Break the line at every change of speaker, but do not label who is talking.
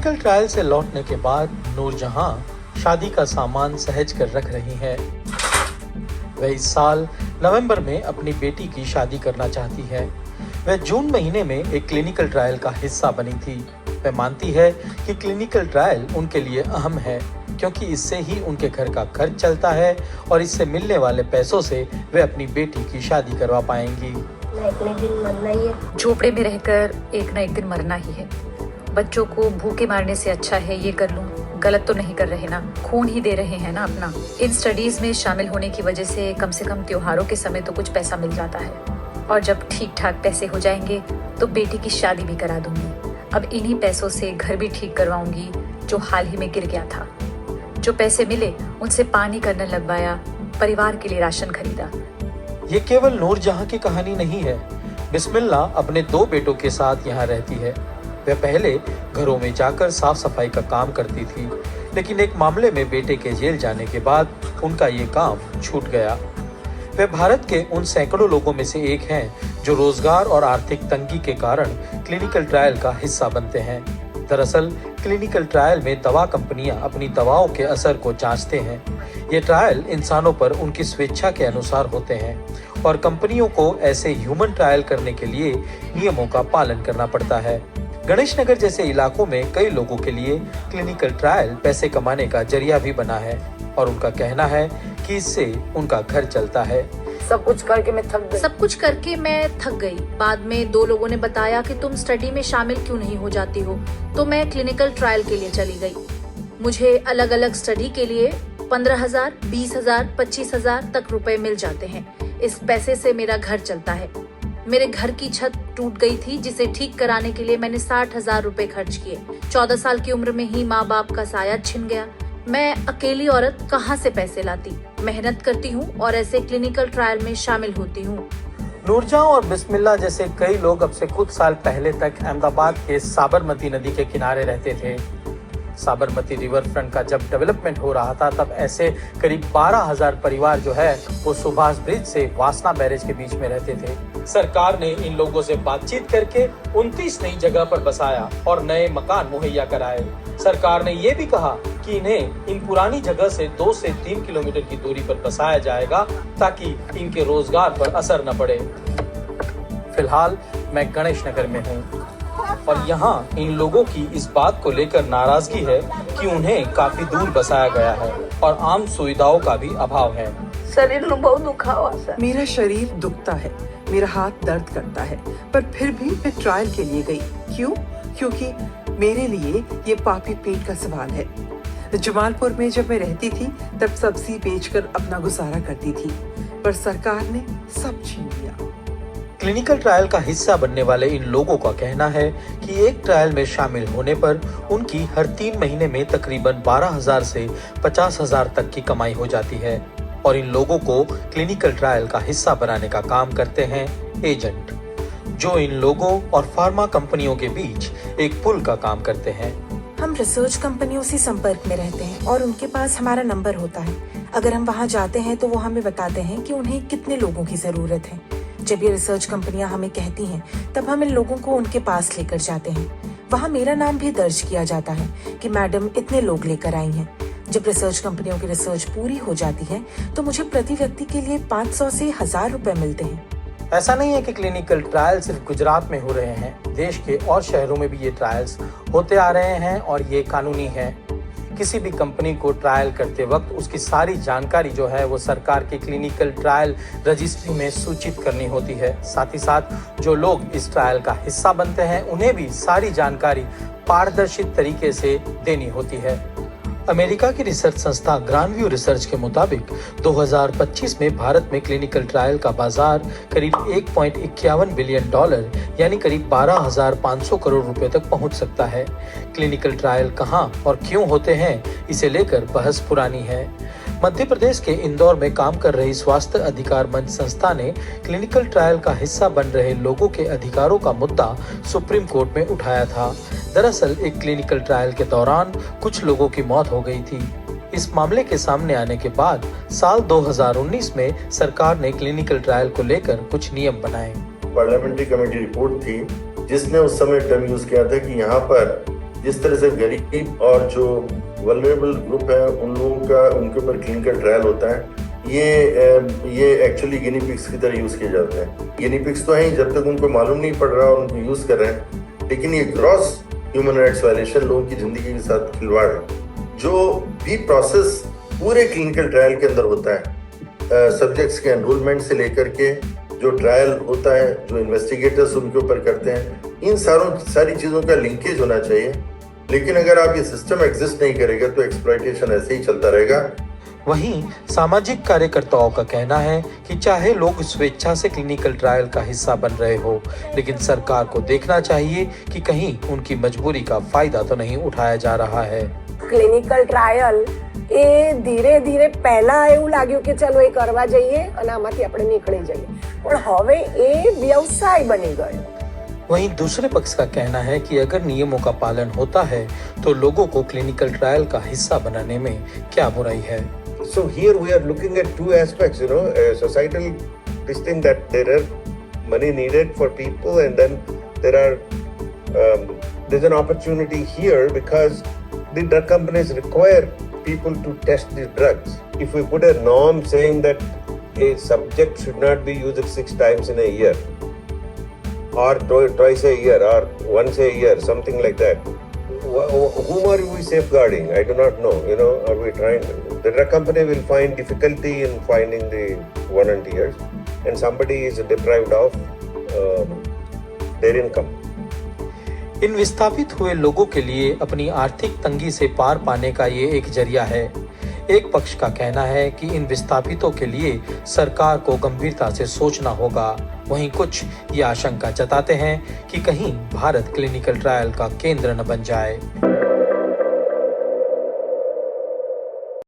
Clinical trial से लौटने के बाद नूरजहां शादी का सामान सहेज कर रख रही हैं। वह इस साल नवंबर में अपनी बेटी की शादी करना चाहती है। वह जून महीने में एक क्लिनिकल ट्रायल का हिस्सा बनी थी। वह मानती है कि क्लिनिकल ट्रायल उनके लिए अहम है क्योंकि इससे ही उनके घर का खर्च चलता है और इससे मिलने वाले पैसों से वे अपनी बेटी की शादी करवा पाएंगी।
एक न दिन मरना ही है।
झोपड़े में रहकर एक न एक दिन मरना ही है। बच्चों को भूखे मारने से अच्छा है ये कर लूं। गलत तो नहीं कर रहे ना, खून ही दे रहे हैं ना अपना। इन स्टडीज में शामिल होने की वजह से कम त्योहारों के समय तो कुछ पैसा मिल जाता है और जब ठीक ठाक पैसे हो जाएंगे तो बेटी की शादी भी करा दूंगी। अब इन्हीं पैसों से घर भी ठीक करवाऊंगी जो हाल ही में गिर गया था। जो पैसे मिले उनसे पानी करने लगवाया, परिवार के लिए राशन खरीदा।
ये केवल नूरजहां की कहानी नहीं है। बिस्मिल्ला अपने 2 बेटों के साथ यहाँ रहती है। वह पहले घरों में जाकर साफ सफाई का काम करती थी, लेकिन एक मामले में बेटे के जेल जाने के बाद उनका ये काम छूट गया। वे भारत के उन सैकड़ों लोगों में से एक हैं जो रोजगार और आर्थिक तंगी के कारण क्लिनिकल ट्रायल का हिस्सा बनते हैं। दरअसल क्लिनिकल ट्रायल में दवा कंपनियां अपनी दवाओं के असर को जांचते हैं। ये ट्रायल इंसानों पर उनकी स्वेच्छा के अनुसार होते हैं और कंपनियों को ऐसे ह्यूमन ट्रायल करने के लिए नियमों का पालन करना पड़ता है। गणेश नगर जैसे इलाकों में कई लोगों के लिए क्लिनिकल ट्रायल पैसे कमाने का जरिया भी बना है और उनका कहना है कि इससे उनका घर चलता है।
सब कुछ करके मैं थक गई। बाद में 2 लोगों ने बताया कि तुम स्टडी में शामिल क्यों नहीं हो जाती हो, तो मैं क्लिनिकल ट्रायल के लिए चली गई। मुझे अलग अलग स्टडी के लिए 15,000, 20,000, 25,000 तक रुपए मिल जाते हैं। इस पैसे से मेरा घर चलता है। मेरे घर की छत टूट गई थी जिसे ठीक कराने के लिए मैंने 60,000 रुपए खर्च किए। 14 साल की उम्र में ही माँ बाप का साया छिन गया। मैं अकेली औरत कहाँ से पैसे लाती? मेहनत करती हूँ और ऐसे क्लिनिकल ट्रायल में शामिल होती हूँ।
नूरजहां और बिस्मिल्ला जैसे कई लोग अब से कुछ साल पहले तक अहमदाबाद के साबरमती नदी के किनारे रहते थे। साबरमती रिवर फ्रंट का जब डेवलपमेंट हो रहा था तब ऐसे करीब 12,000 परिवार जो है वो सुभाष ब्रिज से वासना बैरेज के बीच में रहते थे। सरकार ने इन लोगों से बातचीत करके 29 नई जगह पर बसाया और नए मकान मुहैया कराए। सरकार ने ये भी कहा कि इन्हें इन पुरानी जगह से 2 से 3 किलोमीटर की दूरी पर बसाया जाएगा ताकि इनके रोजगार पर असर न पड़े। फिलहाल मैं गणेश नगर में हूँ और यहाँ इन लोगों की इस बात को लेकर नाराजगी है कि उन्हें काफी दूर बसाया गया है और आम सुविधाओं का भी अभाव है।
शरीर में बहुत दुखा हुआ सर।
मेरा शरीर दुखता है, मेरा हाथ दर्द करता है, पर फिर भी मैं ट्रायल के लिए गई। क्यों? क्योंकि मेरे लिए ये पापी पेट का सवाल है। जमालपुर में जब मैं रहती थी तब सब्जी बेचकर अपना गुजारा करती थी, पर सरकार ने सब छीन लिया।
क्लिनिकल ट्रायल का हिस्सा बनने वाले इन लोगों का कहना है कि एक ट्रायल में शामिल होने पर उनकी हर 3 महीने में तकरीबन 12,000 से 50,000 तक की कमाई हो जाती है और इन लोगों को क्लिनिकल ट्रायल का हिस्सा बनाने का काम करते हैं एजेंट, जो इन लोगों और फार्मा कंपनियों के बीच एक पुल का काम करते हैं।
हम रिसर्च कंपनियों से संपर्क में रहते हैं और उनके पास हमारा नंबर होता है। अगर हम वहाँ जाते हैं तो वो हमें बताते हैं कि उन्हें कितने लोगों की जरूरत है। जब ये रिसर्च कंपनियां हमें कहती हैं, तब हम इन लोगों को उनके पास लेकर जाते हैं। वहाँ मेरा नाम भी दर्ज किया जाता है कि मैडम इतने लोग लेकर आई हैं। जब रिसर्च कंपनियों की रिसर्च पूरी हो जाती है तो मुझे प्रति व्यक्ति के लिए 500 से 1,000 रुपए मिलते हैं।
ऐसा नहीं है कि क्लिनिकल ट्रायल सिर्फ गुजरात में हो रहे हैं। देश के और शहरों में भी ये ट्रायल्स होते आ रहे हैं और ये कानूनी है। किसी भी कंपनी को ट्रायल करते वक्त उसकी सारी जानकारी जो है वो सरकार के क्लिनिकल ट्रायल रजिस्ट्री में सूचित करनी होती है। साथ ही साथ जो लोग इस ट्रायल का हिस्सा बनते हैं उन्हें भी सारी जानकारी पारदर्शी तरीके से देनी होती है। अमेरिका की रिसर्च संस्था ग्रानव्यू रिसर्च के मुताबिक 2025 में भारत में क्लिनिकल ट्रायल का बाजार करीब $1.51 बिलियन यानी करीब 12,500 करोड़ रुपए तक पहुंच सकता है। क्लिनिकल ट्रायल कहां और क्यों होते हैं, इसे लेकर बहस पुरानी है। मध्य प्रदेश के इंदौर में काम कर रही स्वास्थ्य अधिकार मंच संस्था ने क्लिनिकल ट्रायल का हिस्सा बन रहे लोगों के अधिकारों का मुद्दा सुप्रीम कोर्ट में उठाया था। दरअसल एक क्लिनिकल ट्रायल के दौरान कुछ लोगों की मौत हो गई थी। इस मामले के सामने आने के बाद साल 2019 में सरकार ने क्लिनिकल ट्रायल को लेकर कुछ नियम बनाए।
पार्लियामेंट्री कमेटी रिपोर्ट थी जिसने उस समय टर्म यूज किया था कि यहाँ पर जिस तरह से गरीब और जो वल्नरेबल ग्रुप है उन लोगों का उनके ऊपर क्लिनिकल ट्रायल होता है, ये एक्चुअली गिनी पिग्स की तरह यूज किए जाते हैं। गिनी पिग्स तो हैं जब तक उनको मालूम नहीं पड़ रहा और उनको यूज कर रहे हैं, लेकिन ये ग्रॉस ह्यूमन राइट्स वायलेशन लोगों की जिंदगी के साथ खिलवाड़ है। जो भी प्रोसेस पूरे क्लिनिकल ट्रायल के अंदर होता है, सब्जेक्ट्स के एनरोलमेंट से लेकर के जो ट्रायल होता है, जो इन्वेस्टिगेटर्स उनके ऊपर करते हैं, इन सारी चीज़ों का लिंकेज होना चाहिए। लेकिन अगर आप ये सिस्टम एग्जिस्ट नहीं करेगा तो एक्सप्लॉयटेशन ऐसे ही चलता रहेगा।
वहीं सामाजिक कार्यकर्ताओं का कहना है कि चाहे लोग स्वेच्छा से क्लिनिकल ट्रायल का हिस्सा बन रहे हो, लेकिन सरकार को देखना चाहिए कि कहीं उनकी मजबूरी का फायदा तो नहीं उठाया जा रहा है।
ક્લિનિકલ ટ્રાયલ એ ધીરે ધીરે પહેલા એવું લાગ્યું કે ચલો એ કરવા જઈએ અને આમાંથી આપણે નીકળી જઈએ, પણ હવે એ વ્યવસાય બની ગયો।
वहीं दूसरे पक्ष का कहना है कि अगर नियमों का पालन होता है तो लोगों को क्लिनिकल ट्रायल का हिस्सा बनाने में क्या बुराई है।
So here we are looking at two aspects, societal this thing that there are money needed for people, and then there's an opportunity here because the drug companies require people to test these drugs. If we put a norm saying that a subject should not be used 6 times in a year, or twice a year, or once a year, something like that, whom are we safeguarding? I do not know. Are we trying? The drug company will find difficulty in finding the volunteers, and somebody is deprived of their income.
इन विस्थापित हुए लोगों के लिए अपनी आर्थिक तंगी से पार पाने का ये एक जरिया है। एक पक्ष का कहना है कि इन विस्थापितों के लिए सरकार को गंभीरता से सोचना होगा। वहीं कुछ ये आशंका जताते हैं कि कहीं भारत क्लिनिकल ट्रायल का केंद्र न बन जाए।